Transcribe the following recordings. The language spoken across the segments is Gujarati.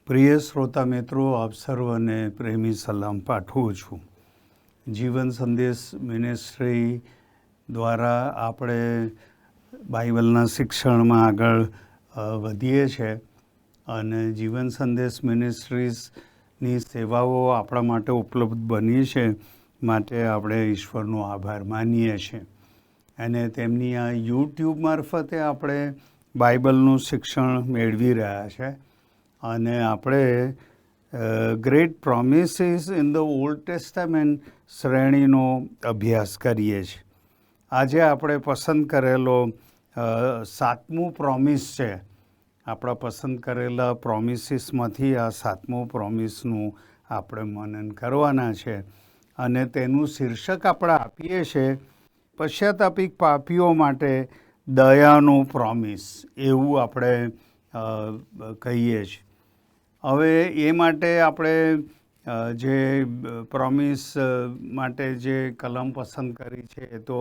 પ્રિય શ્રોતા મિત્રો, આપ સર્વને પ્રેમી સલામ પાઠવું છું. જીવન સંદેશ મિનિસ્ટ્રી દ્વારા આપણે બાઇબલના શિક્ષણમાં આગળ વધીએ છીએ અને જીવન સંદેશ મિનિસ્ટ્રીઝની સેવાઓ આપણા માટે ઉપલબ્ધ બની છે, માટે આપણે ઈશ્વરનો આભાર માનીએ છીએ. અને તેમની આ યુટ્યુબ મારફતે આપણે બાઇબલનું શિક્ષણ મેળવી રહ્યા છે અને આપણે great promises in the old testament શ્રેણીનો અભ્યાસ કરીએ છીએ. આજે આપણે પસંદ કરેલો 7મું પ્રોમિસ છે. આપણા પસંદ કરેલા પ્રોમિસીસમાંથી આ 7મું પ્રોમિસનું આપણે મનન કરવાના છે અને તેનું શીર્ષક આપણે આપીએ છીએ પશ્ચાતાપિક પાપીઓ માટે દયાનું પ્રોમિસ, એવું આપણે કહીએ છીએ. હવે એ માટે આપણે જે પ્રોમિસ માટે જે કલમ પસંદ કરી છે તો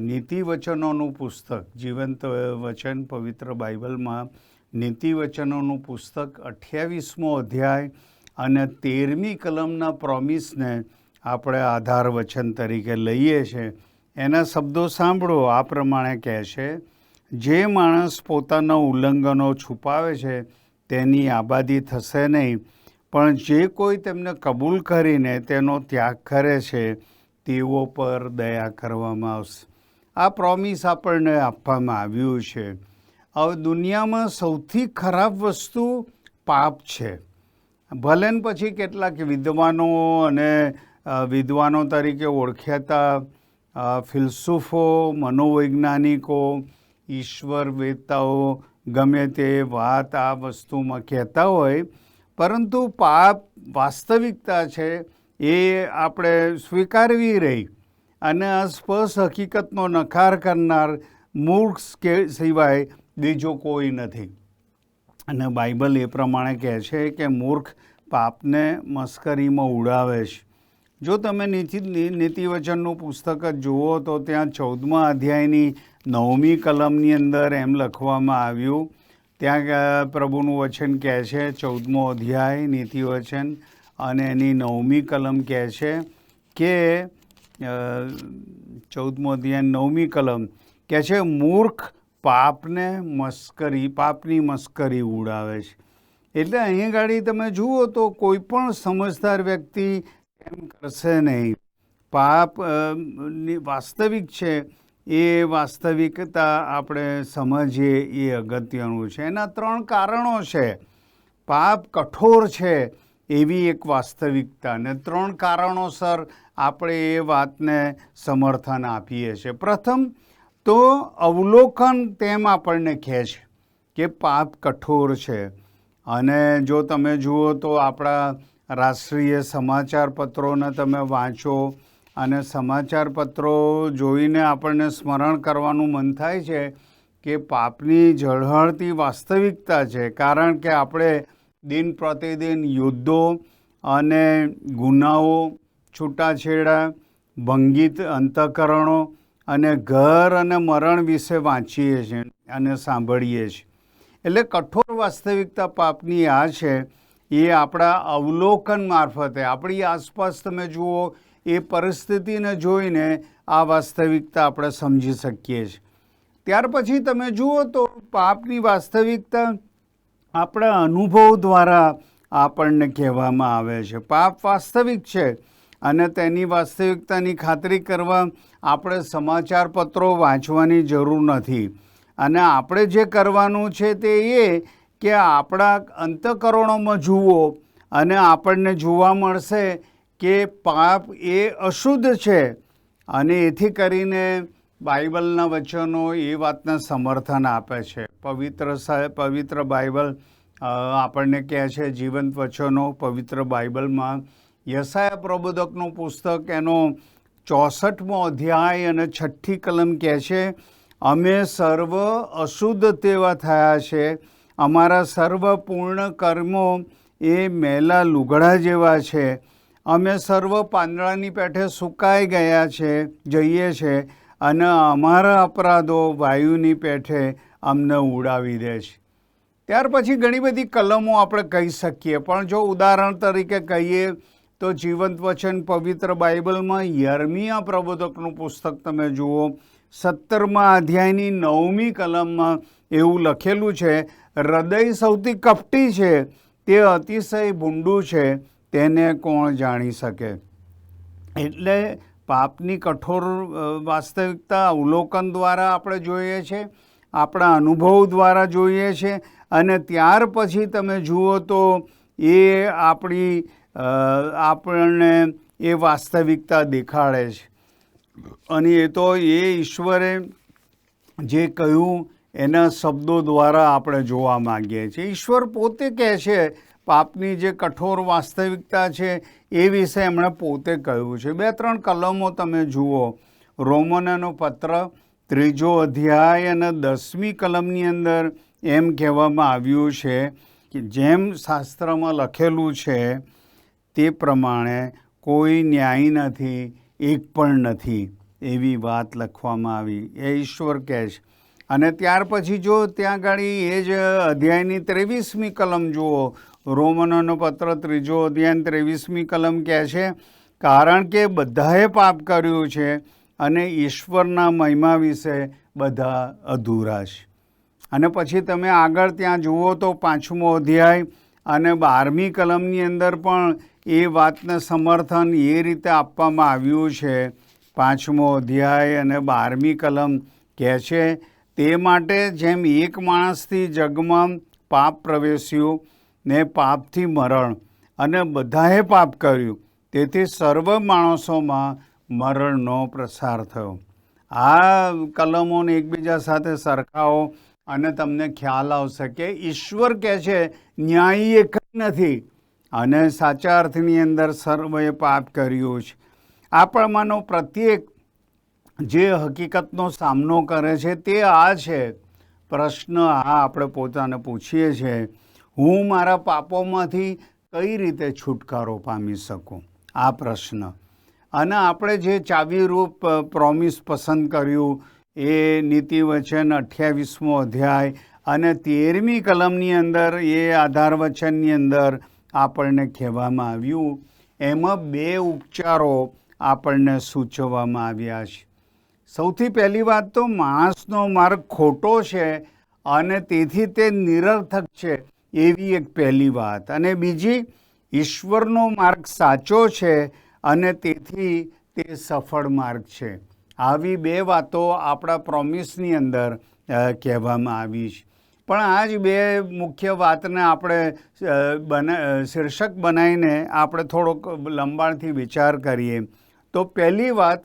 નીતિ વચનોનું પુસ્તક, જીવંત વચન પવિત્ર બાઇબલમાં નીતિ વચનોનું પુસ્તક 28મો અધ્યાય અને 13મી કલમના પ્રોમિસને આપણે આધાર વચન તરીકે લઈએ છીએ. એના શબ્દો સાંભળો. આ પ્રમાણે કહે છે, જે માણસ પોતાના ઉલ્લંઘનો છુપાવે છે તેની આબાદી થશે નહીં, પણ જે કોઈ તેમને કબૂલ કરીને તેનો ત્યાગ કરે છે તેઓ પર દયા કરવામાં આવશે. આ પ્રોમિસ આપણને આપવામાં આવ્યું છે. હવે દુનિયામાં સૌથી ખરાબ વસ્તુ પાપ છે. ભલે ને પછી કેટલાક વિદ્વાનો અને વિદ્વાનો તરીકે ઓળખાતા ફિલસૂફો, મનોવૈજ્ઞાનિકો, ઈશ્વર વેતાઓ ગમે તે વાત આ વસ્તુમાં કહેતા હોય, પરંતુ પાપ વાસ્તવિકતા છે એ આપણે સ્વીકારવી રહી અને આ સ્પષ્ટ હકીકતનો નકાર કરનાર મૂર્ખ સિવાય બીજો કોઈ નથી. અને બાઇબલ એ પ્રમાણે કહે છે કે મૂર્ખ પાપને મસ્કરીમાં ઉડાવે છે. જો તમે નીતિવચનનું પુસ્તક જ જુઓ તો ત્યાં 14મા અધ્યાયની 9મી કલમની અંદર એમ લખવામાં આવ્યું. ત્યાં પ્રભુનું વચન કહે છે, 14મો અધ્યાય નીતિવચન અને એની 9મી કલમ કહે છે કે 14મો અધ્યાય 9મી કલમ કહે છે, મૂર્ખ પાપની મસ્કરી ઉડાવે છે. એટલે અહીં ગાડી તમે જુઓ તો કોઈ પણ સમજદાર વ્યક્તિ એમ કરશે નહીં. પાપ વાસ્તવિક છે, એ વાસ્તવિકતા આપણે સમજીએ એ અગત્યનું છે. એના 3 કારણો છે. પાપ કઠોર છે એવી એક વાસ્તવિકતા, અને 3 કારણોસર આપણે એ વાતને સમર્થન આપીએ છીએ. પ્રથમ તો અવલોકન તેમ આપણને કહે છે કે પાપ કઠોર છે. અને જો તમે જુઓ તો આપણા રાષ્ટ્રીય સમાચાર પત્રોને તમે વાંચો અને સમાચાર પત્રો જોઈને આપણને સ્મરણ કરવાનું મન થાય છે કે પાપની ઝળહળતી વાસ્તવિકતા છે. કારણ કે આપણે દિન પ્રતિદિન યુદ્ધો અને ગુનાઓ, છૂટાછેડા, ભંગિત અંતઃકરણો અને ઘર અને મરણ વિશે વાંચીએ છીએ અને સાંભળીએ છીએ. એટલે કઠોર વાસ્તવિકતા પાપની આ છે. એ આપણા અવલોકન મારફતે આપણી આસપાસ તમે જુઓ એ પરિસ્થિતિને જોઈને આ વાસ્તવિકતા આપણે સમજી શકીએ છીએ. ત્યાર પછી તમે જુઓ તો પાપની વાસ્તવિકતા આપણા અનુભવ દ્વારા આપણને કહેવામાં આવે છે. પાપ વાસ્તવિક છે અને તેની વાસ્તવિકતાની ખાતરી કરવા આપણે સમાચાર પત્રો વાંચવાની જરૂર નથી. અને આપણે જે કરવાનું છે તે એ કે આપણા અંતઃકરણોમાં જુઓ અને આપણને જોવા મળશે કે પાપ એ અશુદ્ધ છે. અને એથી કરીને બાઇબલના વચનો એ વાતને સમર્થન આપે છે. પવિત્ર બાઇબલ આપણને કહે છે, જીવંત વચનો પવિત્ર બાઇબલમાં યશાયા પ્રબોધકનું પુસ્તક એનો 64મો અધ્યાય અને 6ઠ્ઠી કલમ કહે છે, અમે સર્વ અશુદ્ધ તેવા થયા છે, અમારા સર્વ પૂર્ણ કર્મો એ મેલા લુગડા જેવા છે, અમે સર્વ પાંદડાની પેઠે સુકાઈ જઈએ છે અને અમારા અપરાધો વાયુની પેઠે અમને ઉડાવી દે છે. ત્યાર પછી ઘણી બધી કલમો આપણે કહી શકીએ, પણ જો ઉદાહરણ તરીકે કહીએ તો જીવંત વચન પવિત્ર બાઇબલમાં યર્મિયા પ્રબોધકનું પુસ્તક તમે જુઓ, 17મા અધ્યાયની 9મી કલમમાં એવું લખેલું છે, હૃદય સૌથી કપટી છે, તે અતિશય ભૂંડું છે, તેને કોણ જાણી શકે. એટલે પાપની કઠોર વાસ્તવિકતા અવલોકન દ્વારા આપણે જોઈએ છીએ, આપણા અનુભવ દ્વારા જોઈએ છે, અને ત્યાર પછી તમે જુઓ તો એ આપણને એ વાસ્તવિકતા દેખાડે છે. અને એ તો એ ઈશ્વરે જે કહ્યું એના શબ્દો દ્વારા આપણે જોવા માગીએ છીએ. ઈશ્વર પોતે કહે છે, પાપની જે કઠોર વાસ્તવિકતા છે એ વિશે એમણે પોતે કહ્યું છે. 2-3 કલમો તમે જુઓ. રોમનનો પત્ર 3 અધ્યાય અને 10મી કલમની અંદર એમ કહેવામાં આવ્યું છે કે જેમ શાસ્ત્રમાં લખેલું છે તે પ્રમાણે કોઈ ન્યાય નથી, એક પણ નથી, એવી વાત લખવામાં આવી. એ ઈશ્વર કહે છે. અને ત્યાર પછી જો ત્યાં ગાડી એ જ અધ્યાયની 23મી કલમ જુઓ, રોમનનો પત્ર 3 અધ્યાય 23મી કલમ કહે છે, કારણ કે બધાએ પાપ કર્યું છે અને ઈશ્વરના મહિમા વિશે બધા અધૂરા છે. અને પછી તમે આગળ ત્યાં જુઓ તો 5મો અધ્યાય અને 12મી કલમની અંદર પણ એ વાતને સમર્થન એ રીતે આપવામાં આવ્યું છે. 5મો અધ્યાય અને 12મી કલમ કહે છે, તે માટે જેમ એક માણસથી જગમાં પાપ પ્રવેશ્યું ને પાપથી મરણ, અને બધાએ પાપ કર્યું, તેથી સર્વ માણસોમાં મરણનો પ્રસાર થયો. આ કલમોને એકબીજા સાથે સરખાવો અને તમને ખ્યાલ આવશે કે ઈશ્વર કહે છે ન્યાયી એક નથી, અને સાચા અર્થની અંદર સર્વે પાપ કર્યું છે. આપણામાંનો પ્રત્યેક જે હકીકતનો સામનો કરે છે તે આ છે. પ્રશ્ન આ આપણે પોતાને પૂછીએ છીએ, હું મારા પાપોમાંથી કઈ રીતે છુટકારો પામી શકું? આ પ્રશ્ન. અને આપણે જે ચાવીરૂપ પ્રોમિસ પસંદ કર્યું એ નીતિવચન 28મો અધ્યાય અને 13મી કલમની અંદર એ આધાર વચનની અંદર આપણને કહેવામાં આવ્યું, એમાં 2 ઉપચારો આપણને સૂચવવામાં આવ્યા છે. સૌથી પહેલી વાત તો માણસનો માર્ગ ખોટો છે અને તેથી તે નિરર્થક છે, એવી એક પહેલી વાત. અને બીજી, ઈશ્વરનો માર્ગ સાચો છે અને તેથી તે સફળ માર્ગ છે. આવી 2 વાતો આપણા પ્રોમિસની અંદર કહેવામાં આવી છે. પણ આ જ 2 મુખ્ય વાતને આપણે શીર્ષક બનાવીને આપણે થોડોક લંબાણથી વિચાર કરીએ તો પહેલી વાત,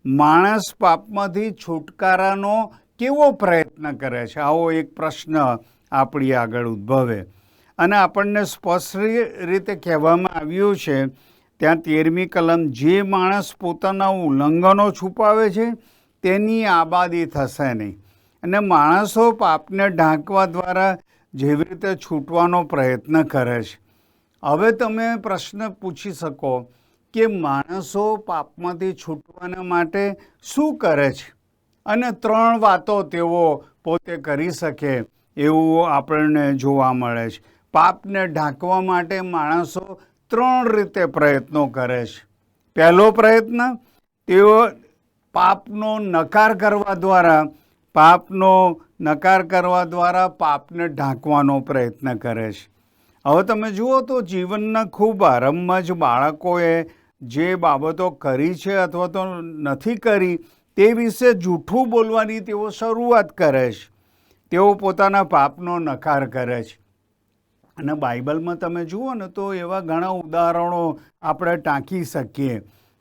માણસ પાપમાંથી છુટકારાનો કેવો પ્રયત્ન કરે છે? આવો એક પ્રશ્ન આપણી આગળ ઉદ્ભવે. અને આપણને સ્પષ્ટ રીતે કહેવામાં આવ્યું છે ત્યાં 13મી કલમ, જે માણસ પોતાના ઉલ્લંઘનો છુપાવે છે તેની આબાદી થશે નહીં. અને માણસો પાપને ઢાંકવા દ્વારા જેવી રીતે છૂટવાનો પ્રયત્ન કરે છે. હવે તમે પ્રશ્ન પૂછી શકો કે માણસો પાપમાંથી છૂટવાના માટે શું કરે છે? અને 3 વાતો તેઓ પોતે કરી શકે એવું આપણને જોવા મળે છે. પાપને ઢાંકવા માટે માણસો 3 રીતે પ્રયત્નો કરે છે. પહેલો પ્રયત્ન, તેઓ પાપનો નકાર કરવા દ્વારા પાપને ઢાંકવાનો પ્રયત્ન કરે છે. હવે તમે જુઓ તો જીવનના ખૂબ આરંભમાં જ બાળકોએ જે બાબતો કરી છે અથવા તો નથી કરી તે વિશે જૂઠું બોલવાની તેઓ શરૂઆત કરે છે. તેઓ પોતાના પાપનો નકાર કરે છે. અને બાઇબલમાં તમે જુઓ ને તો એવા ઘણા ઉદાહરણો આપણે ટાંકી શકીએ.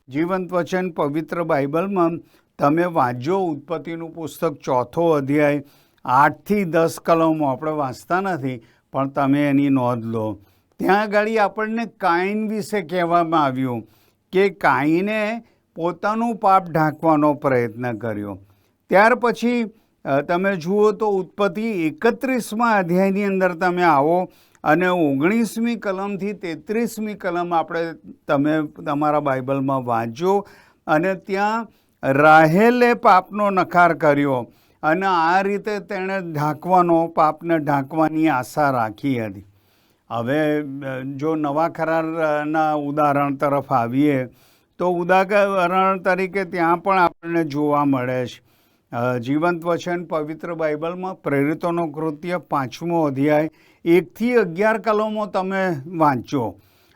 જીવંત વચન પવિત્ર બાઇબલમાં તમે વાંચો, ઉત્પત્તિનું પુસ્તક 4થો અધ્યાય 8 થી 10 કલમો આપણે વાંચતા નથી, પણ તમે એની નોંધ લો. ત્યાં આગળ આપણને કાઈન વિશે કહેવામાં આવ્યું કે કાઈને પોતાનું પાપ ઢાંકવાનો પ્રયત્ન કર્યો. ત્યાર પછી તમે જુઓ તો ઉત્પત્તિ 31મા અધ્યાયની અંદર તમે આવો અને 19મી કલમથી 33મી કલમ તમે તમારા બાઇબલમાં વાંચો, અને ત્યાં રાહેલે પાપનો નકાર કર્યો અને આ રીતે તેણે પાપને ઢાંકવાની આશા રાખી હતી. હવે જો નવા કરારના ઉદાહરણ તરફ આવીએ તો ઉદાહરણ તરીકે ત્યાં પણ આપણને જોવા મળે છે. જીવંત વચન પવિત્ર બાઇબલમાં પ્રેરિતોનો કૃત્ય 5મો અધ્યાય 1-11 કલમો તમે વાંચો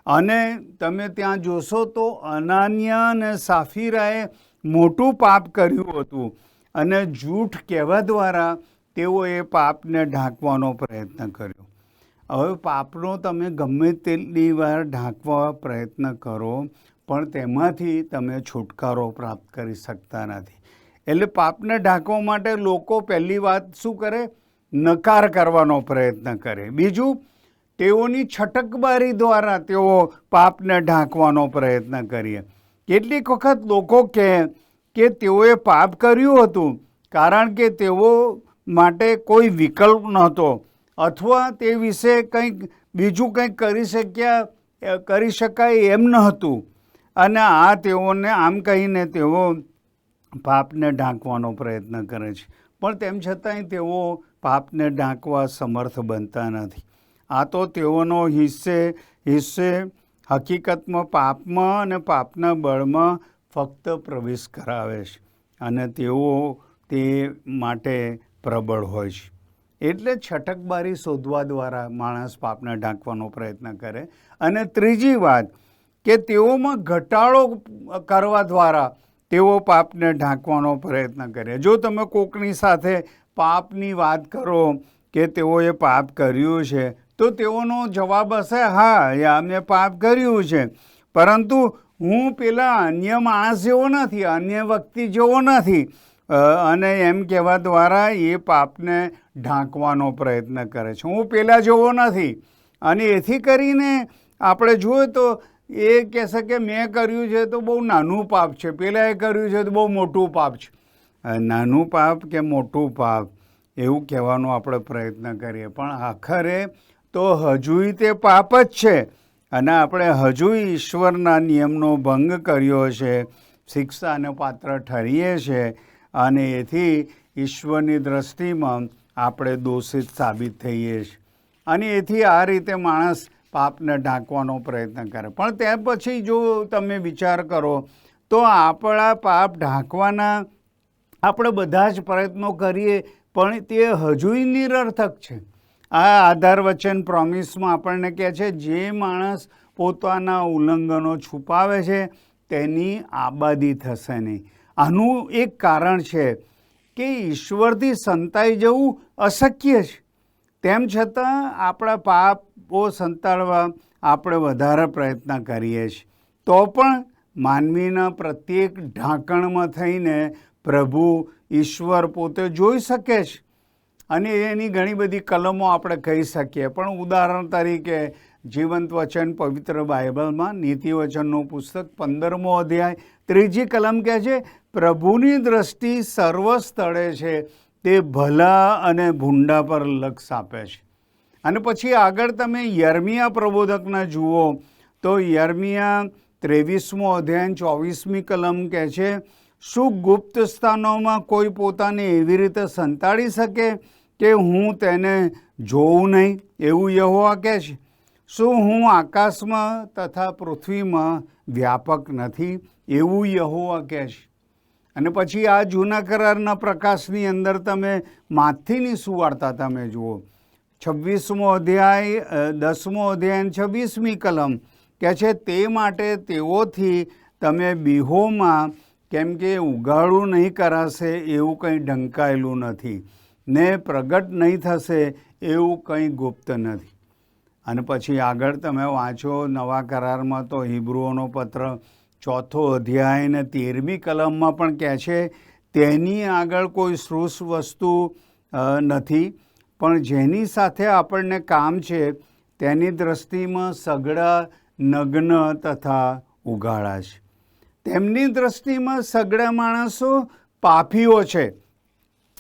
અને તમે ત્યાં જોશો તો અનાનિયા અને સાફીરાએ મોટું પાપ કર્યું હતું અને જૂઠ કહેવા દ્વારા તેઓએ પાપને ઢાંકવાનો પ્રયત્ન કર્યો. હવે પાપનો તમે ગમે તેટલી વાર ઢાંકવા પ્રયત્ન કરો પણ તેમાંથી તમે છુટકારો પ્રાપ્ત કરી શકતા નથી. એટલે પાપને ઢાંકવા માટે લોકો પહેલી વાત શું કરે? નકાર કરવાનો પ્રયત્ન કરે. બીજું, તેઓની છટકબારી દ્વારા તેઓ પાપને ઢાંકવાનો પ્રયત્ન કરીએ. કેટલીક વખત લોકો કહે કે તેઓએ પાપ કર્યું હતું કારણ કે તેઓ માટે કોઈ વિકલ્પ નહોતો અથવા તે વિશે કંઈક બીજું કંઈક કરી શકાય એમ ન હતું અને આ તેઓને આમ કહીને તેઓ પાપને ઢાંકવાનો પ્રયત્ન કરે છે. પણ તેમ છતાંય તેઓ પાપને ઢાંકવા સમર્થ બનતા નથી. આ તો તેઓનો હિસ્સે હકીકતમાં પાપમાં અને પાપના બળમાં ફક્ત પ્રવેશ કરાવે છે અને તેઓ તે માટે પ્રબળ હોય છે. એટલે છટકબારી શોધવા દ્વારા માણસ પાપને ઢાંકવાનો પ્રયત્ન કરે. અને ત્રીજી વાત કે તેઓમાં ઘટાડો કરવા દ્વારા તેઓ પાપને ઢાંકવાનો પ્રયત્ન કરે. જો તમે કોકની સાથે પાપની વાત કરો કે તેઓએ પાપ કર્યું છે તો તેઓનો જવાબ હશે, હા મેં પાપ કર્યું છે, પરંતુ હું પેલા અન્ય માણસ જેવો નથી, અન્ય વ્યક્તિ જેવો નથી, અને એમ કહેવા દ્વારા એ પાપને ઢાંકવાનો પ્રયત્ન કરે છે. હું પેલા જેવો નથી. અને એથી કરીને આપણે જોઈએ તો એ કહેશે કે મેં કર્યું છે તો બહુ નાનું પાપ છે, પેલાએ કર્યું છે તો બહુ મોટું પાપ છે. નાનું પાપ કે મોટું પાપ એવું કહેવાનો આપણે પ્રયત્ન કરીએ પણ આખરે તો હજુય તે પાપ જ છે અને આપણે હજુય ઈશ્વરના નિયમનો ભંગ કર્યો છે, શિક્ષાને પાત્ર ઠરીએ છીએ અને એથી ઈશ્વરની દ્રષ્ટિમાં આપણે દોષિત સાબિત થઈએ છીએ. અને એથી આ રીતે માણસ પાપને ઢાંકવાનો પ્રયત્ન કરે. પણ ત્યાર પછી જો તમે વિચાર કરો તો આપણા પાપ ઢાંકવાના આપણે બધા જ પ્રયત્નો કરીએ પણ તે હજુય નિરર્થક છે. આ આધાર વચન પ્રોમિસમાં આપણને કહે છે જે માણસ પોતાના ઉલ્લંઘનો છુપાવે છે તેની આબાદી થશે નહીં. આનું એક કારણ છે કે ઈશ્વરથી સંતાઈ જવું અશક્ય છે. તેમ છતાં આપણા પાપો સંતાડવા આપણે વધારે પ્રયત્ન કરીએ છીએ. તો પણ માનવીના પ્રત્યેક ઢાંકણમાં થઈને પ્રભુ ઈશ્વર પોતે જોઈ શકે છે અને એની ઘણી બધી કલમો આપણે કહી શકીએ. પણ ઉદાહરણ તરીકે જીવંત વચન પવિત્ર બાઇબલમાં નીતિવચનનું પુસ્તક 15મો અધ્યાય 3જી કલમ કહે છે, પ્રભુની દ્રષ્ટિ સર્વ સ્થળે છે, તે ભલા અને ભૂંડા પર લક્ષ આપે છે. અને પછી આગળ તમે યર્મિયા પ્રબોધકના જુઓ તો યર્મિયા 23મો અધ્યાય 24મી કલમ કહે છે, શું ગુપ્ત સ્થાનોમાં કોઈ પોતાને એવી રીતે સંતાડી શકે કે હું તેને જોઉં નહીં? એવું યહોવા કહે છે. શું હું આકાશમાં તથા પૃથ્વીમાં વ્યાપક નથી? એવું યહોવા કહે છે. અને પછી આ જૂના કરારના પ્રકાશની અંદર તમે માથીની સુવાર્તા તમે જુઓ 26મો અધ્યાય 10મો અધ્યાય 26મી કલમ કહે છે, તે માટે તેઓથી તમે બીહોમાં, કેમ કે ઉગાડું નહીં કરાશે એવું કંઈ ઢંકાયેલું નથી ને પ્રગટ નહીં થશે એવું કંઈ ગુપ્ત નથી. અને પછી આગળ તમે વાંચો નવા કરારમાં તો હિબ્રુઓનો પત્ર 4થો અધ્યાય ને 13મી કલમમાં પણ કહે છે, તેની આગળ કોઈ શ્રુષ વસ્તુ નથી, પણ જેની સાથે આપણને કામ છે તેની દ્રષ્ટિમાં સઘળા નગ્ન તથા ઉઘાડા છે. તેમની દ્રષ્ટિમાં સઘળા માણસો પાપીઓ છે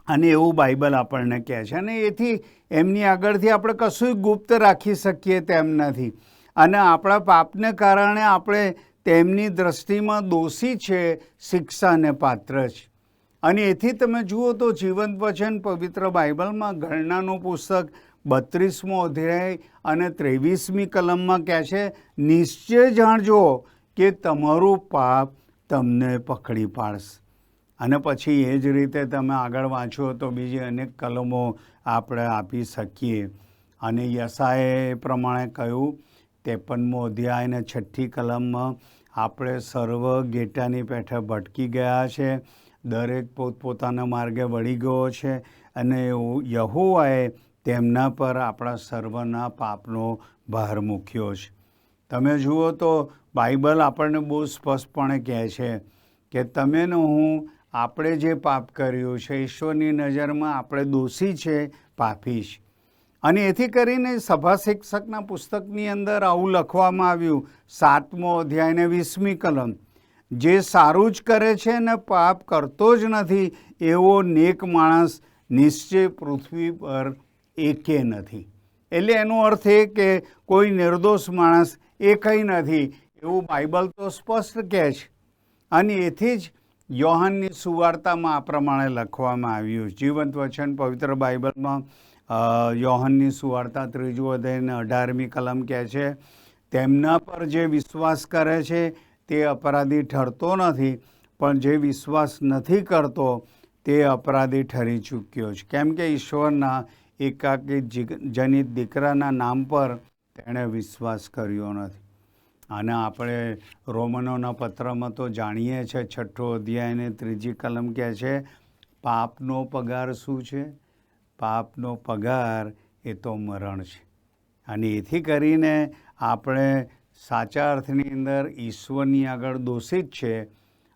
અને એવું બાઇબલ આપણને કહે છે. અને એથી એમની આગળથી આપણે કશું ગુપ્ત રાખી શકીએ તેમ નથી અને આપણા પાપને કારણે આપણે તેમની દ્રષ્ટિમાં દોષી છે, શિક્ષાને પાત્ર છે. અને એથી તમે જુઓ તો જીવંત વચન પવિત્ર બાઇબલમાં ગણનાનું પુસ્તક 32મો અધ્યાય અને 23મી કલમમાં કહે છે, નિશ્ચય જાણજો કે તમારું પાપ તમને પકડી પાડશે. અને પછી એ જ રીતે તમે આગળ વાંચો તો બીજી અનેક કલમો આપણે આપી શકીએ. અને યશાયાએ પ્રમાણે કહ્યું 53મો અધ્યાય અને 6ઠ્ઠી કલમમાં, આપણે સર્વ ગેટાની પેઠે ભટકી ગયા છે, દરેક પોતપોતાના માર્ગે વળી ગયો છે, અને યહોવાએ તેમના પર આપણા સર્વના પાપનો ભાર મૂક્યો છે. તમે જુઓ તો બાઇબલ આપણને બહુ સ્પષ્ટપણે કહે છે કે તમે ને હું, આપણે જે પાપ કર્યું છે, ઈશ્વરની નજરમાં આપણે દોષી છે, પાપી છે. અને એથી કરીને સભા શિક્ષકના પુસ્તકની અંદર આવું લખવામાં આવ્યું, 7મો અધ્યાય ને 20મી કલમ, જે સારું જ કરે છે ને પાપ કરતો જ નથી, એવો નેક માણસ નિશ્ચય પૃથ્વી પર એકે નથી. એટલે એનો અર્થ એ કે કોઈ નિર્દોષ માણસ એકય નથી, એવું બાઇબલ તો સ્પષ્ટ કહે છે. અને એથી જ યોહાનની સુવાર્તામાં આ પ્રમાણે લખવામાં આવ્યું. જીવંત વચન પવિત્ર બાઇબલમાં યોહાનની સુવાર્તા 3 અધ્યાય 18મી કલમ કહે છે, તેમના પર જે વિશ્વાસ કરે છે તે અપરાધી ઠરતો નથી, પણ જે વિશ્વાસ નથી કરતો તે અપરાધી ઠરી ચૂક્યો છે, કેમ કે ઈશ્વરના એકાકી જનિત દીકરાના નામ પર તેણે વિશ્વાસ કર્યો નથી. અને આપણે રોમનોના પત્રમાં તો જાણીએ છીએ, 6ઠ્ઠો અધ્યાય ને 3જી કલમ કહે છે, પાપનો પગાર શું છે? પાપનો પગાર એ તો મરણ છે. અને એથી કરીને આપણે સાચા અર્થની અંદર ઈશ્વરની આગળ દોષિત છે,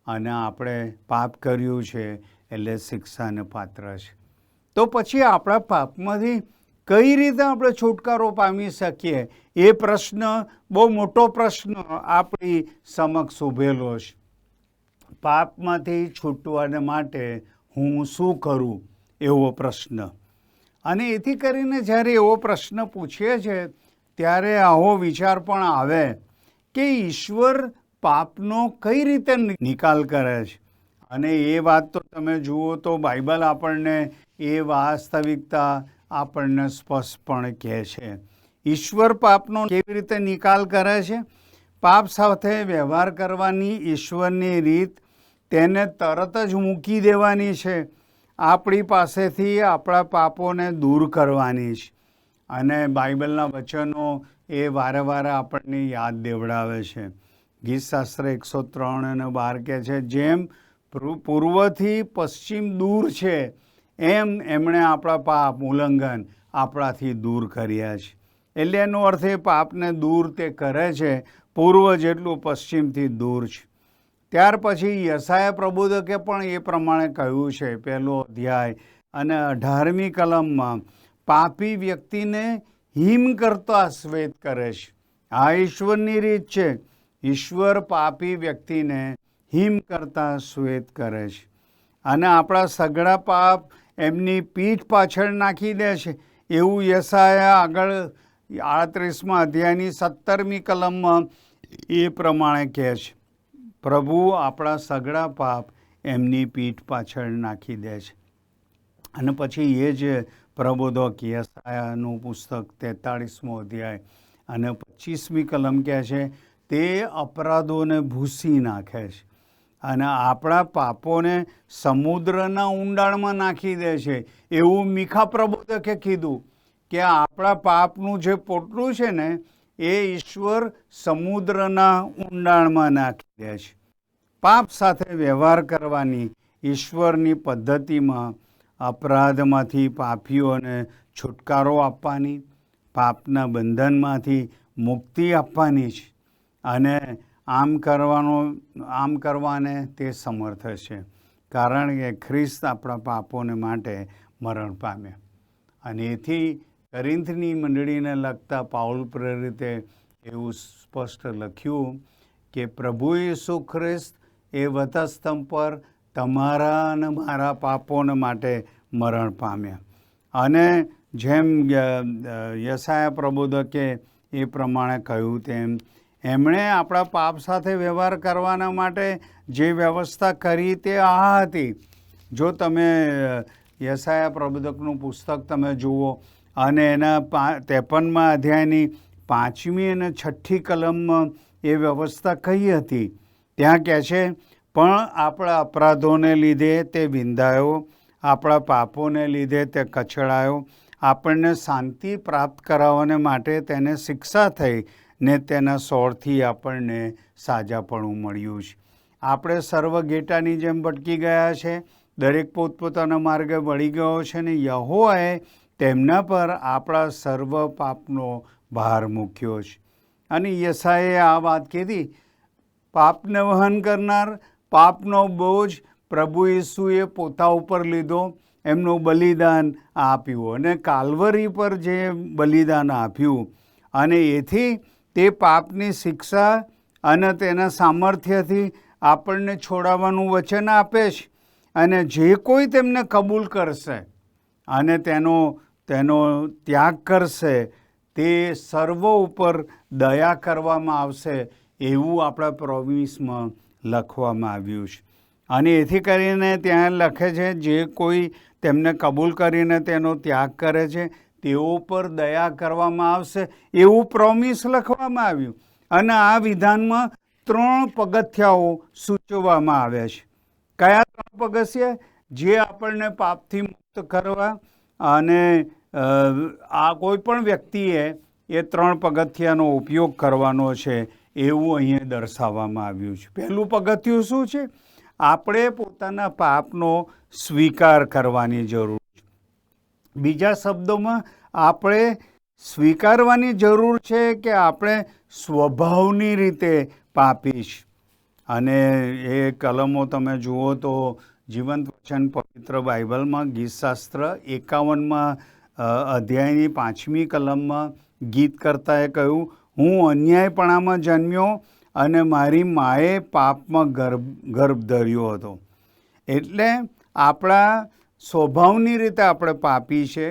અને આપણે પાપ કર્યું છે એટલે શિક્ષાને પાત્ર છે. તો પછી આપણા પાપમાંથી કઈ રીતે આપણે છુટકારો પામી શકીએ? એ પ્રશ્ન બહુ મોટો પ્રશ્ન આપણી સમક્ષ ઊભેલો છે. પાપમાંથી છૂટવાને માટે હું શું કરું? એવો પ્રશ્ન. અને એથી કરીને જ્યારે એવો પ્રશ્ન પૂછીએ છે ત્યારે આવો વિચાર પણ આવે કે ઈશ્વર પાપનો કઈ રીતે નિકાલ કરે છે. અને એ વાત તો તમે જુઓ તો બાઇબલ આપણને એ વાસ્તવિકતા આપણને સ્પષ્ટપણે કહે છે. ઈશ્વર પાપનો કેવી રીતે નિકાલ કરે છે? પાપ સાથે વ્યવહાર કરવાની ઈશ્વરની રીત તેને તરત જ મૂકી દેવાની છે, આપણી પાસેથી આપણા પાપોને દૂર કરવાની છે. અને બાઇબલના વચનો એ વારે વારે આપણને યાદ દેવડાવે છે. ગીતશાસ્ત્ર 103 અને 12 કહે છે, જેમ પૂર્વથી પશ્ચિમ દૂર છે, એમ એમણે આપણા પાપ ઉલ્લંઘન આપણાથી દૂર કર્યા છે. એટલે એનો અર્થ એ પાપને દૂર તે કરે છે, પૂર્વ જેટલું પશ્ચિમથી દૂર છે. ત્યાર પછી યશાયા પ્રબોધકે પણ એ પ્રમાણે કહ્યું છે, 1લો અધ્યાય અને 18મી કલમમાં, પાપી વ્યક્તિને હિમ કરતા શ્વેત કરે છે. આ ઈશ્વરની રીત છે. ઈશ્વર પાપી વ્યક્તિને હિમ કરતા શ્વેત કરે છે. અને આપણા સઘળા પાપ એમની પીઠ પાછળ નાખી દે છે, એવું યશાયા આગળ 38મા અધ્યાયની 17મી કલમમાં એ પ્રમાણે કહે છે. પ્રભુ આપણા સઘળા પાપ એમની પીઠ પાછળ નાખી દે છે. અને પછી એ જ પ્રબોધક યશાયાનું પુસ્તક 43મો અધ્યાય અને 25મી કલમ કહે છે, તે અપરાધોને ભૂંસી નાખે છે અને આપણા પાપોને સમુદ્રના ઊંડાણમાં નાખી દે છે. એવું મીખા પ્રબોધકે કીધું કે આપણા પાપનું જે પોટલું છે ને, એ ઈશ્વર સમુદ્રના ઊંડાણમાં નાખી દે છે. પાપ સાથે વ્યવહાર કરવાની ઈશ્વરની પદ્ધતિમાં અપરાધમાંથી પાપીઓને છુટકારો આપવાની, પાપના બંધનમાંથી મુક્તિ આપવાની છે. અને આમ કરવાને તે સમર્થ છે, કારણ કે ખ્રિસ્ત આપણા પાપોને માટે મરણ પામ્યા. અને એથી કોરિન્થની મંડળીને લગતા પાઉલ પ્રેરિતે એવું સ્પષ્ટ લખ્યું કે પ્રભુ ઈસુ ખ્રિસ્ત એ વધસ્તંભ પર તમારા અને મારા પાપોને માટે મરણ પામ્યા. અને જેમ યશાયા પ્રબોધકે એ પ્રમાણે કહ્યું તેમ એમણે આપણા પાપ સાથે વ્યવહાર કરવાના માટે જે વ્યવસ્થા કરી તે આ હતી જો તમે યશાયા પ્રબોધકનું પુસ્તક તમે જુઓ અને એના 53મા અધ્યાયની 5મી અને 6ઠ્ઠી કલમમાં એ વ્યવસ્થા કઈ હતી, ત્યાં કહે છે, પણ આપણા અપરાધોને લીધે તે વિંધાયો, આપણા પાપોને લીધે તે કચડાયો, આપણને શાંતિ પ્રાપ્ત કરાવવાને માટે તેને શિક્ષા થઈ ને તેના સોળથી આપણને સાજાપણું મળ્યું છે. આપણે સર્વ ઘેટાની જેમ ભટકી ગયા છે, દરેક પોતપોતાના માર્ગે વળી ગયો છે ને યહોવાએ તેમના પર આપણા સર્વ પાપનો ભાર મૂક્યો છે. અને યશાએ આ વાત કીધી, પાપને વહન કરનાર, પાપનો બોજ પ્રભુ ઈસુએ પોતા ઉપર લીધો, એમનું બલિદાન આપ્યું અને કાલ્વરી પર જે બલિદાન આપ્યું અને એથી તે પાપની શિક્ષા અને તેના સામર્થ્યથી આપણને છોડાવવાનું વચન આપે છે. અને જે કોઈ તેમને કબૂલ કરશે અને તેનો ત્યાગ કરશે તે સર્વ ઉપર દયા કરવામાં આવશે, એવું આપણા પ્રોમિસમાં લખવામાં આવ્યું છે. અને એથી કરીને ત્યાં લખે છે, જે કોઈ તેમને કબૂલ કરીને તેનો ત્યાગ કરે છે તેઓ પર દયા કરવામાં આવશે, એવું પ્રોમિસ લખવામાં આવ્યું. અને આ વિધાનમાં 3 પગથિયાઓ સૂચવવામાં આવ્યા છે. કયા 3 પગથિયા? જે આપણને પાપથી મુક્ત કરવા, અને આ કોઈ પણ વ્યક્તિએ એ 3 પગથિયાનો ઉપયોગ કરવાનો છે એવું અહીંયા દર્શાવવામાં આવ્યું છે. પહેલું પગથિયું શું છે? આપણે પોતાના પાપનો સ્વીકાર કરવાની જરૂર છે. બીજા શબ્દોમાં આપણે સ્વીકારવાની જરૂર છે કે આપણે સ્વભાવની રીતે પાપી છે. અને એ કલમો તમે જુઓ તો જીવંત વચન પવિત્ર બાઇબલમાં ગીતશાસ્ત્ર 51મા અધ્યાયની 5મી કલમમાં ગીતકર્તાએ કહ્યું, હું અન્યાયપણામાં જન્મ્યો અને મારી માએ પાપમાં ગર્ભ ધર્યો હતો. એટલે આપણા સ્વભાવની રીતે આપણે પાપી છે.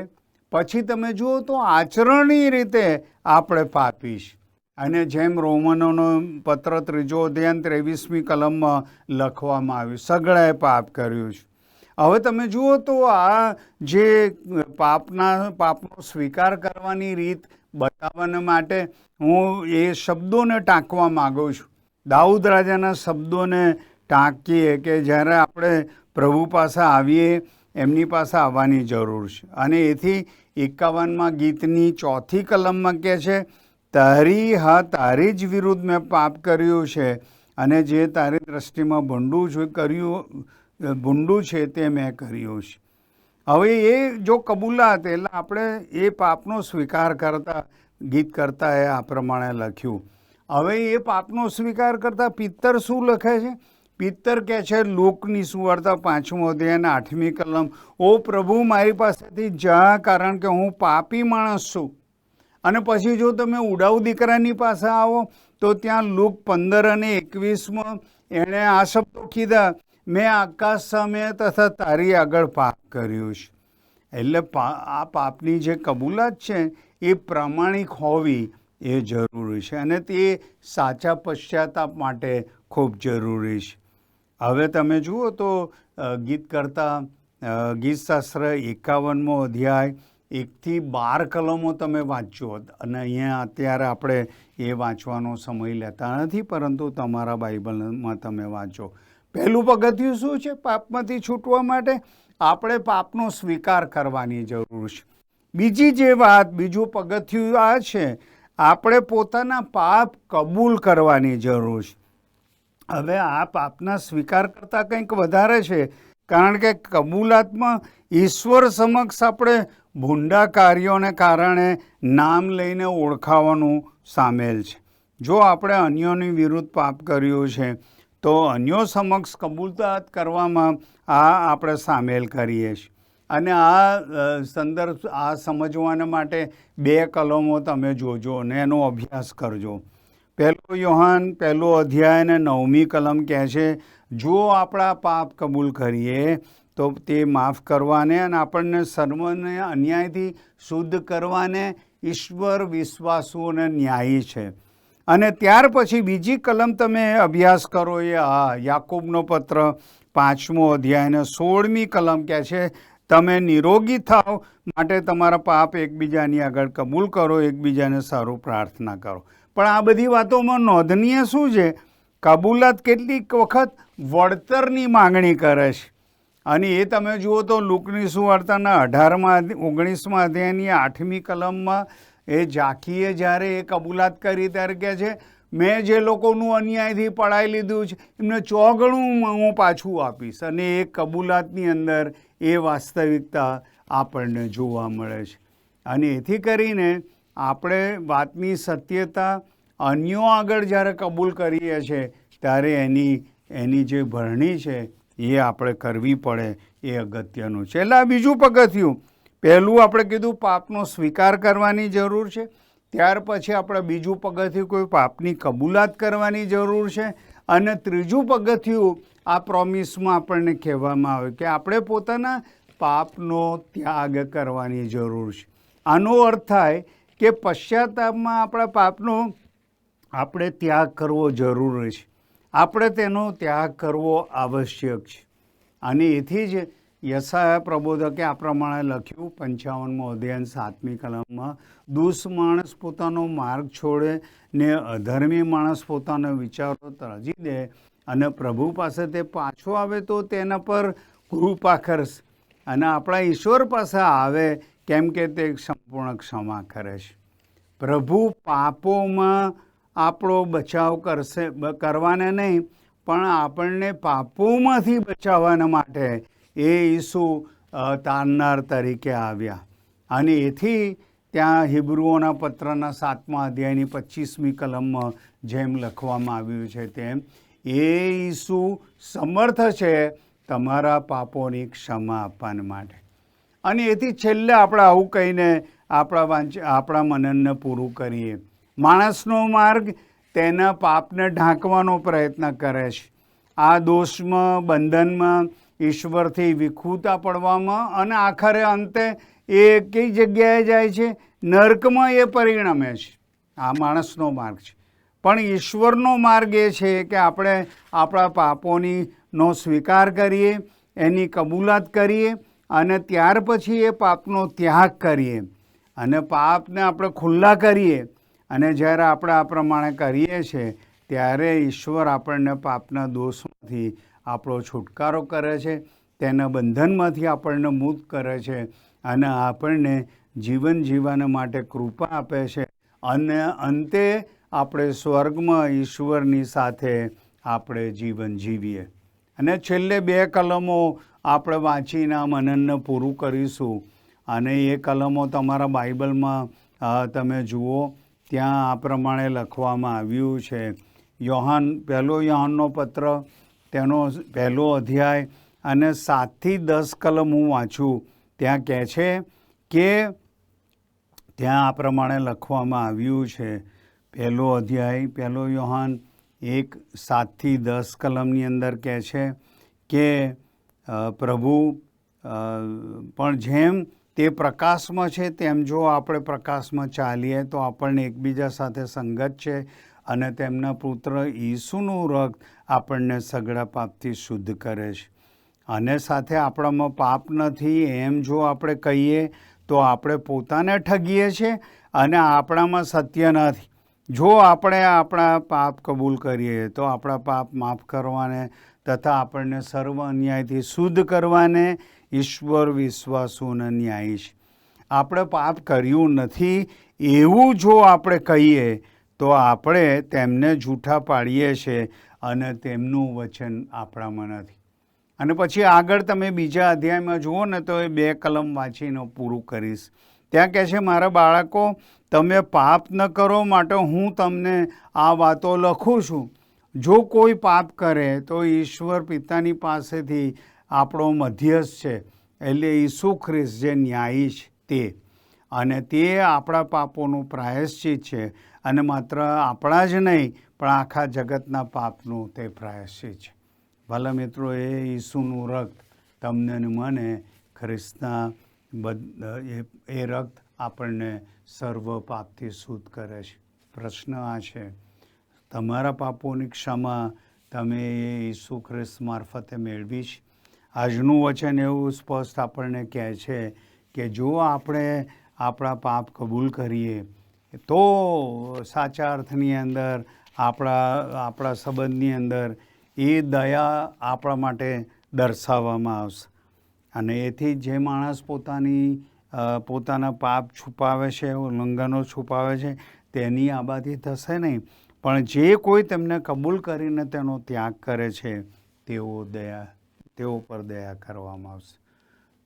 પછી તમે જુઓ તો આચરણની રીતે આપણે પાપી છે. અને જેમ રોમનોનો પત્ર 3 અધ્યાય 23મી કલમમાં લખવામાં આવ્યું, સગળાએ પાપ કર્યું છે. હવે તમે જુઓ તો આ જે પાપનો સ્વીકાર કરવાની રીત બતાવવાને માટે હું એ શબ્દોને ટાંકવા માગું છું. દાઉદ રાજાના શબ્દોને ટાંકીએ કે જ્યારે આપણે પ્રભુ પાસે આવીએ, એમની પાસે આવવાની જરૂર છે. અને એથી 51મા ગીતની 4થી કલમમાં કહે છે, તારી જ વિરુદ્ધ મેં પાપ કર્યું છે અને જે તારી દ્રષ્ટિમાં ભૂંડું છે તે મેં કર્યું છે. હવે એ જો કબૂલાત, એટલે આપણે એ પાપનો સ્વીકાર કરતા ગીતકર્તાએ આ પ્રમાણે લખ્યું. હવે એ પાપનો સ્વીકાર કરતા પિત્તર શું લખે છે? પિત્તર કહે છે, લૂકની સુવાર્તા 5મો અધ્યાય 8મી કલમ, ઓ પ્રભુ મારી પાસેથી જા, કારણ કે હું પાપી માણસ છું. અને પછી જો તમે ઉડાઉ દીકરાની પાસે આવો તો ત્યાં લૂક 15 અને 21માં એણે આ શબ્દો કીધા, મેં આકાશ સામે તથા તારી આગળ પાપ કર્યું છે. એટલે આ પાપની જે કબૂલાત છે એ પ્રામાણિક હોવી એ જરૂરી છે અને તે સાચા પશ્ચાતાપ માટે ખૂબ જરૂરી છે. હવે તમે જુઓ તો ગીતશાસ્ત્ર 51મો અધ્યાય 1થી 12 કલમો તમે વાંચો. અને અહીંયા અત્યારે આપણે એ વાંચવાનો સમય લેતા નથી, પરંતુ તમારા બાઇબલમાં તમે વાંચો. પહેલું પગથિયું શું છે પાપમાંથી છૂટવા માટે? આપણે પાપનો સ્વીકાર કરવાની જરૂર છે. બીજું પગથિયું આ છે, આપણે પોતાના પાપ કબૂલ કરવાની જરૂર છે. હવે આ પાપના સ્વીકાર કરતાં કંઈક વધારે છે, કારણ કે કબૂલાતમાં ઈશ્વર સમક્ષ આપણે ભૂંડા કાર્યોને કારણે નામ લઈને ઓળખાવાનું સામેલ છે. જો આપણે અન્યોની વિરુદ્ધ પાપ કર્યું છે તો અન્યો સમક્ષ કબૂલાત કરવામાં આપણે સામેલ કરીએ છીએ. અને આ સમજવાના માટે 2 કલમો તમે જોજો અને એનો અભ્યાસ કરજો. 1 યોહાન 1 અધ્યાય અને 9મી કલમ કહે છે, જો આપણા પાપ કબૂલ કરીએ તો તે માફ કરવાને અને આપણને સર્વને અન્યાયથી શુદ્ધ કરવાને ઈશ્વર વિશ્વાસુ અને ન્યાયી છે. અને ત્યાર પછી બીજી કલમ તમે અભ્યાસ કરો, એ યાકૂબનો પત્ર 5મો અધ્યાય અને 16મી કલમ કહે છે, તમે નિરોગી થાઓ માટે તમારા પાપ એકબીજાની આગળ કબૂલ કરો, એકબીજાને સારું પ્રાર્થના કરો. પણ આ બધી વાતોમાં નોંધનીય શું છે? કબૂલાત કેટલીક વખત વળતરની માગણી કરે છે. અને એ તમે જુઓ તો લુકની સુવાર્તાના 19મા અધ્યાયની 8મી કલમમાં એ જાકીએ જ્યારે એ કબૂલાત કરી ત્યારે કહે છે, મેં જે લોકોનું અન્યાયથી પડાવી લીધું છે એમને 4 ગણું હું પાછું આપીશ. અને એ કબૂલાતની અંદર એ વાસ્તવિકતા આપણને જોવા મળે છે. અને એથી કરીને આપણે વાતની સત્યતા અન્યો આગળ જ્યારે કબૂલ કરીએ છીએ ત્યારે એની જે ભરણી છે એ આપણે કરવી પડે, એ અગત્યનું છે. એટલે આ બીજું પગથિયું. પહેલું આપણે કીધું પાપનો સ્વીકાર કરવાની જરૂર છે. ત્યાર પછી આપણે બીજું પગથિયું કોઈ પાપની કબૂલાત કરવાની જરૂર છે. અને ત્રીજું પગથિયું આ પ્રોમિસમાં આપણને કહેવામાં આવે કે આપણે પોતાના પાપનો ત્યાગ કરવાની જરૂર છે. આનો અર્થ થાય કે પશ્ચાતાપમાં આપણા પાપનો આપણે ત્યાગ કરવો જરૂરી છે. આપણે તેનો ત્યાગ કરવો આવશ્યક છે. અને એથી જ યશાયા પ્રબોધકે આ પ્રમાણે લખ્યું 55મો અધ્યાય 7મી કલમમાં, દુષ્ટ માણસ પોતાનો માર્ગ છોડે ને અધર્મી માણસ પોતાના વિચારો ત્યજી દે અને પ્રભુ પાસે તે પાછો આવે તો તેના પર કૃપા કરશે. અને આપણા ઈશ્વર પાસે આવે કેમ કે તે સંપૂર્ણ ક્ષમા કરે છે. પ્રભુ પાપોમાં આપણો બચાવ કરવાને નહીં પણ આપણને પાપોમાંથી બચાવવાના માટે એ ઈસુ તારનાર તરીકે આવ્યા. અને એથી ત્યાં હિબ્રુઓના પત્રના 7મા અધ્યાયની 25મી કલમમાં જેમ લખવામાં આવ્યું છે તેમ, એ ઈસુ સમર્થ છે તમારા પાપોની ક્ષમા આપવા માટે. અને એથી છેલ્લે આપણે આવું કહીને આપણા મનનને પૂરું કરીએ. માણસનો માર્ગ તેના પાપને ઢાંકવાનો પ્રયત્ન કરે છે. આ દોષમાં, બંધનમાં, ઈશ્વરથી વિખૂટા પડવામાં અને આખરે અંતે એ કઈ જગ્યાએ જાય છે? નર્કમાં એ પરિણમે છે. આ માણસનો માર્ગ છે. પણ ઈશ્વરનો માર્ગ એ છે કે આપણે આપણા પાપોનો સ્વીકાર કરીએ, એની કબૂલાત કરીએ અને ત્યાર પછી એ પાપનો ત્યાગ કરીએ અને પાપને આપણે ખુલ્લા કરીએ. અને જ્યારે આપણે આ પ્રમાણે કરીએ છીએ ત્યારે ઈશ્વર આપણને પાપના દોષમાંથી આપણો છુટકારો કરે છે, તેના બંધનમાંથી આપણને મુક્ત કરે છે અને આપણને જીવન જીવવા માટે કૃપા આપે છે. અને અંતે આપણે સ્વર્ગમાં ઈશ્વરની સાથે આપણે જીવન જીવીએ. અને છેલ્લે 2 કલમો આપણે વાંચીને આ મનનને પૂરું કરીશું. અને એ કલમો તમારા બાઇબલમાં તમે જુઓ, ત્યાં આ પ્રમાણે લખવામાં આવ્યું છે. પહેલો યોહાનનો પત્ર તેનો 1લો અધ્યાય અને 7 થી 10 કલમ હું વાંચું. ત્યાં કહે છે કે ત્યાં આ પ્રમાણે લખવામાં આવ્યું છે. 1લો અધ્યાય 1 યોહાન 1 7 થી 10 કલમની અંદર કહે છે કે પ્રભુ પણ જેમ તે પ્રકાશમાં છે તેમ જો આપણે પ્રકાશમાં ચાલીએ તો આપણને એકબીજા સાથે સંગત છે અને તેમના પુત્ર ઈસુનું રક્ત આપણને સઘળા પાપથી શુદ્ધ કરે છે. અને સાથે આપણામાં પાપ નથી એમ જો આપણે કહીએ તો આપણે પોતાને ઠગીએ છીએ અને આપણામાં સત્ય નથી. જો આપણે આપણા પાપ કબૂલ કરીએ તો આપણા પાપ માફ કરવાને તથા આપણને સર્વ અન્યાયથી શુદ્ધ કરવાને ઈશ્વર વિશ્વાસુ અને ન્યાયી છે. આપણે પાપ કર્યું નથી એવું જો આપણે કહીએ તો આપણે તેમને જૂઠા પાડીએ છીએ અને તેમનું વચન આપણામાં નથી. અને પછી આગળ તમે બીજા અધ્યાયમાં જુઓ ને તો એ 2 કલમ વાંચીને પૂરું કરીશ. ત્યાં કહે છે, મારા બાળકો, તમે પાપ ન કરો માટે હું તમને આ વાતો લખું છું. જો કોઈ પાપ કરે તો ઈશ્વર પિતાની પાસેથી આપણો મધ્યસ્થ છે, એટલે ઈસુ ખ્રિસ્ત જે ન્યાયી છે તે. અને તે આપણા પાપોનું પ્રાયશ્ચિત છે અને માત્ર આપણા જ નહીં પણ આખા જગતના પાપનું તે પ્રાયશ્ચિત છે. ભલા મિત્રો, એ ઈસુનું રક્ત તમને ને મને ખ્રિસ્તના એ રક્ત આપણને સર્વ પાપથી શુદ્ધ કરે છે. પ્રશ્ન આ છે, તમારા પાપોની ક્ષમા તમે એ ઈસુ ખ્રિસ્ત મારફતે મેળવીશ. આજનું વચન એવું સ્પષ્ટ આપણને કહે છે કે જો આપણે આપણા પાપ કબૂલ કરીએ તો સાચા અર્થની અંદર આપણા સંબંધની અંદર એ દયા આપણા માટે દર્શાવવામાં આવશે. અને એથી જે માણસ પોતાના પાપ છુપાવે છે, ઉલ્લંઘનો છુપાવે છે, તેની આબાદી થશે નહીં. પણ જે કોઈ તેમને કબૂલ કરીને તેનો ત્યાગ કરે છે તેઓ પર દયા કરવામાં આવશે.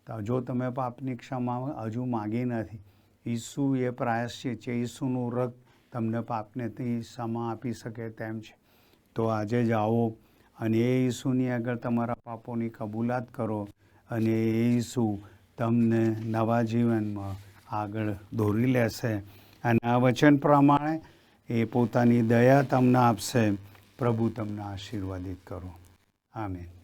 તો જો તમે પાપની ક્ષમા હજુ માગી નથી, ઈસુ એ પ્રાયશ્ચિત છે, ઈસુનું રક્ત તમને પાપને ક્ષમા આપી શકે તેમ છે. તો આજે જ આવો અને એ ઈસુની આગળ તમારા પાપોની કબૂલાત કરો અને એ ઈસુ તમને નવા જીવનમાં આગળ દોરી લેશે અને આ વચન પ્રમાણે એ પોતાની દયા તમને આપશે. પ્રભુ તમને આશીર્વાદિત કરો. આમીન.